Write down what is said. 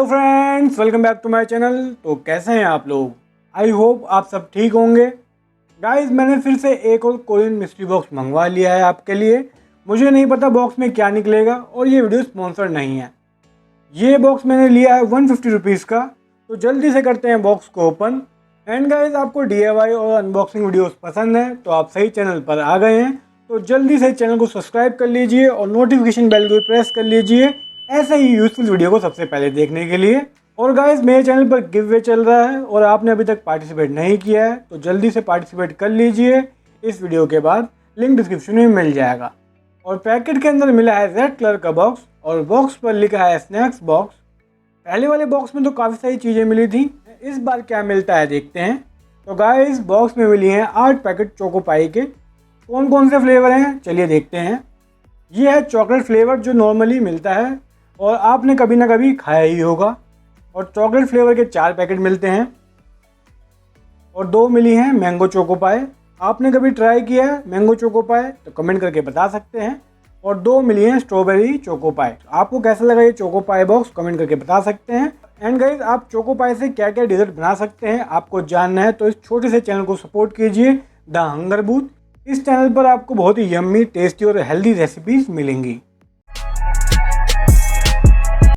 Hello friends, welcome back to my channel. तो कैसे हैं आप लोग? आई होप आप सब ठीक होंगे। गाइस, मैंने फिर से एक और कोरियन मिस्ट्री बॉक्स मंगवा लिया है आपके लिए। मुझे नहीं पता बॉक्स में क्या निकलेगा और ये वीडियो स्पॉन्सर नहीं है। ये बॉक्स मैंने लिया है 150 रुपीज़ का। तो जल्दी से करते हैं बॉक्स को ओपन। एंड गाइस, आपको DIY और अनबॉक्सिंग वीडियोस पसंद है तो आप सही चैनल पर आ गए हैं। तो जल्दी से चैनल को सब्सक्राइब कर लीजिए और नोटिफिकेशन बेल को प्रेस कर लीजिए ऐसे ही यूजफुल वीडियो को सबसे पहले देखने के लिए। और गाइस, मेरे चैनल पर गिव वे चल रहा है और आपने अभी तक पार्टिसिपेट नहीं किया है तो जल्दी से पार्टिसिपेट कर लीजिए। इस वीडियो के बाद लिंक डिस्क्रिप्शन में मिल जाएगा। और पैकेट के अंदर मिला है रेड कलर का बॉक्स और बॉक्स पर लिखा है स्नैक्स बॉक्स। पहले वाले बॉक्स में तो काफ़ी सारी चीज़ें मिली थी, इस बार क्या मिलता है देखते हैं। तो गाइस, बॉक्स में मिली हैं 8 पैकेट चोको पाई के। कौन कौन से फ्लेवर हैं चलिए देखते हैं। ये है चॉकलेट फ्लेवर जो नॉर्मली मिलता है और आपने कभी ना कभी खाया ही होगा। और चॉकलेट फ्लेवर के 4 पैकेट मिलते हैं और 2 मिली हैं मैंगो चोको पाए। आपने कभी ट्राई किया है मैंगो चोको पाए तो कमेंट करके बता सकते हैं। और 2 मिली हैं स्ट्रॉबेरी चोको पाए। आपको कैसा लगा ये चोको पाए बॉक्स कमेंट करके बता सकते हैं। एंड गाइस, आप चोको पाए से क्या क्या डिजर्ट बना सकते हैं आपको जानना है तो इस छोटे से चैनल को सपोर्ट कीजिए, द हंगर बूथ। इस चैनल पर आपको बहुत ही यम्मी, टेस्टी और हेल्दी रेसिपीज मिलेंगी।